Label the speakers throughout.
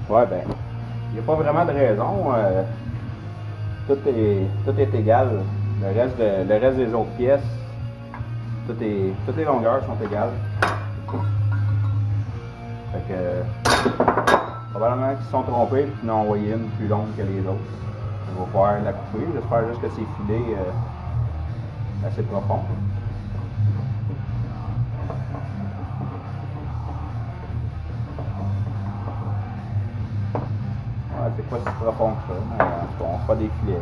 Speaker 1: Ouais, ben, il n'y a pas vraiment de raison. Tout est égal. Le reste des autres pièces, toutes les longueurs sont égales. Fait que, probablement qu'ils se sont trompés et qu'ils en ont envoyé une plus longue que les autres. On va pouvoir la couper. J'espère juste que c'est filé assez profond. Ouais, c'est pas si profond que ça, mais en tout cas, on fera des filets.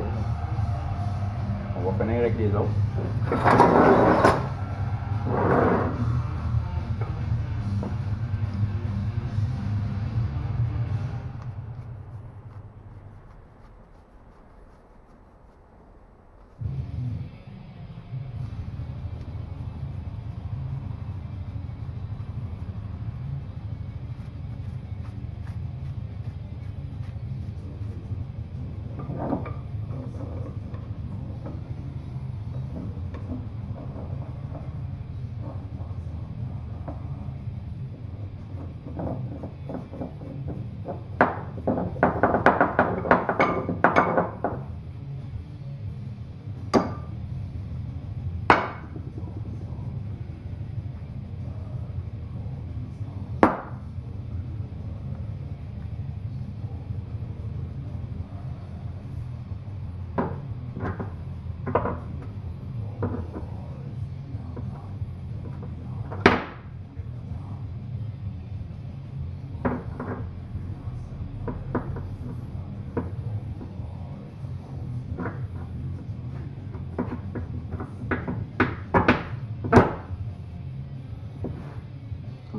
Speaker 1: On va finir avec les autres.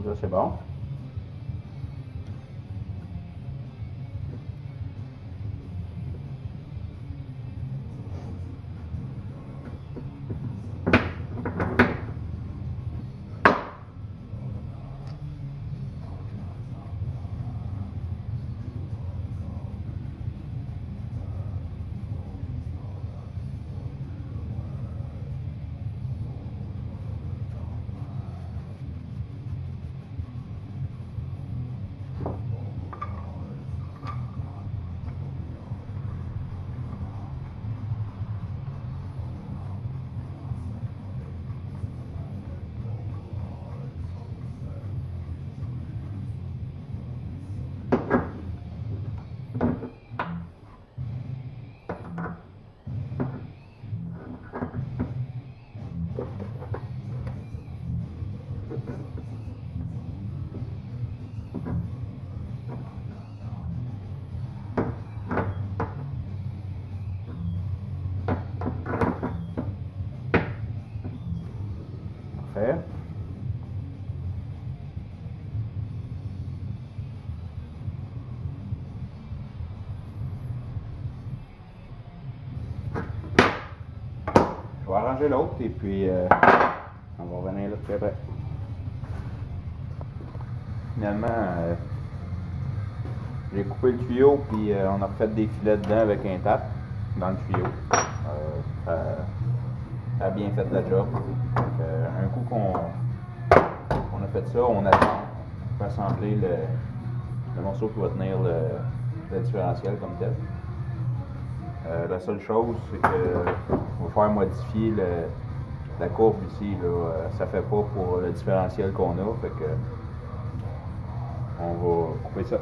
Speaker 1: Ça, c'est bon. Parfait. Je vais arranger l'autre et puis on va revenir là tout après. Finalement, j'ai coupé le tuyau puis on a refait des filets dedans avec un tap dans le tuyau. Ça a bien fait la job. Un coup qu'on a fait ça, on attend pour assembler le morceau qui va tenir le différentiel comme tel. La seule chose, c'est qu'on va faire modifier la courbe ici. Là. Ça fait pas pour le différentiel qu'on a, fait que on va couper ça.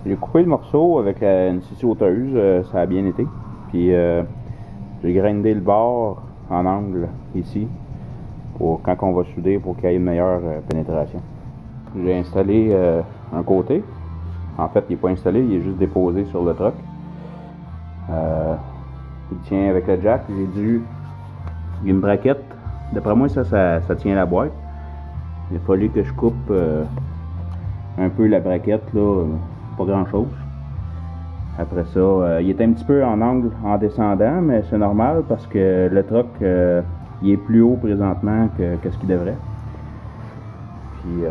Speaker 1: J'ai coupé le morceau avec une scie sauteuse, ça a bien été. Puis j'ai grindé le bord en angle ici pour quand on va souder pour qu'il y ait une meilleure pénétration. J'ai installé un côté. En fait, il n'est pas installé, il est juste déposé sur le truck. Il tient avec le jack. J'ai une braquette. D'après moi, ça tient la boîte. Il a fallu que je coupe un peu la braquette, là, pas grand chose. Après ça, il est un petit peu en angle en descendant, mais c'est normal parce que le truck il est plus haut présentement que ce qu'il devrait. Puis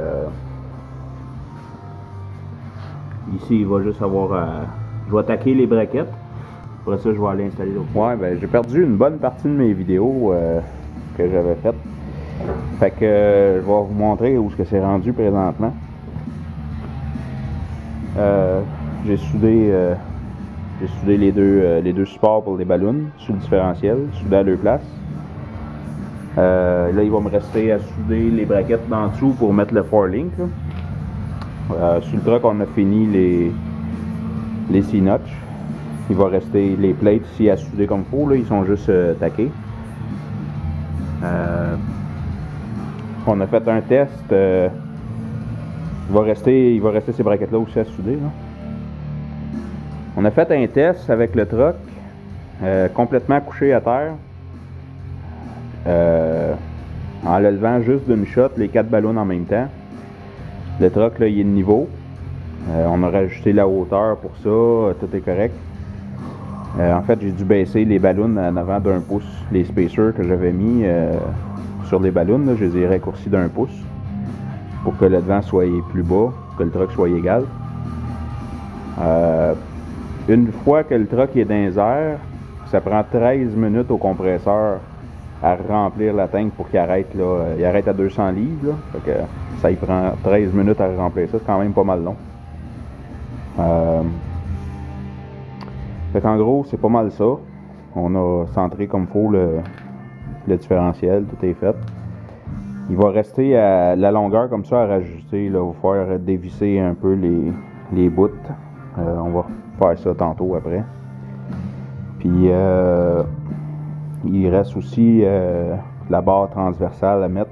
Speaker 1: ici, il va juste avoir je vais attaquer les braquettes. Après ça, je vais aller installer l'autre. Ouais, ben j'ai perdu une bonne partie de mes vidéos que j'avais faites. Fait que je vais vous montrer où ce que c'est rendu présentement. J'ai soudé les deux supports pour les ballons sur le différentiel, soudé à deux places. Là, il va me rester à souder les braquettes d'en dessous pour mettre le forlink. Sur le truck, on a fini les C-notch. Il va rester les plates ici à souder comme il faut. Là, ils sont juste taqués. On a fait un test. Il va rester ces braquettes-là aussi à souder. Là. On a fait un test avec le truck complètement couché à terre. En le levant juste d'une shot, les 4 ballons en même temps. Le truck, là, il est de niveau. On a rajouté la hauteur pour ça, tout est correct. En fait, j'ai dû baisser les ballons en avant d'1 pouce. Les spacers que j'avais mis sur les ballons, là, je les ai raccourcis d'1 pouce pour que le devant soit plus bas, que le truck soit égal. Une fois que le truck est dans les airs, ça prend 13 minutes au compresseur à remplir la tank pour qu'il arrête là. Il arrête à 200 livres. Là, fait que ça y prend 13 minutes à remplir ça. C'est quand même pas mal long. Fait qu'en gros, c'est pas mal ça. On a centré comme il faut le différentiel. Tout est fait. Il va rester à la longueur comme ça à rajouter. Là, il va falloir dévisser un peu les bouts. On va faire ça tantôt après. Puis il reste aussi la barre transversale à mettre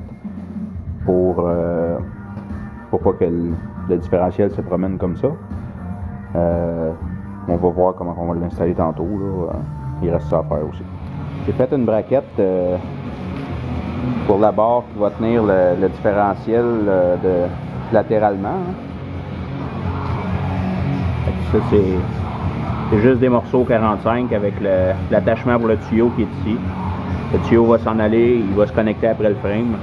Speaker 1: pour pas que le différentiel se promène comme ça. On va voir comment on va l'installer tantôt. Là. Il reste ça à faire aussi. J'ai fait une braquette pour la barre qui va tenir le différentiel latéralement. Hein. Ça, c'est juste des morceaux 45 avec l'attachement pour le tuyau qui est ici. Le tuyau va s'en aller, il va se connecter après le frame.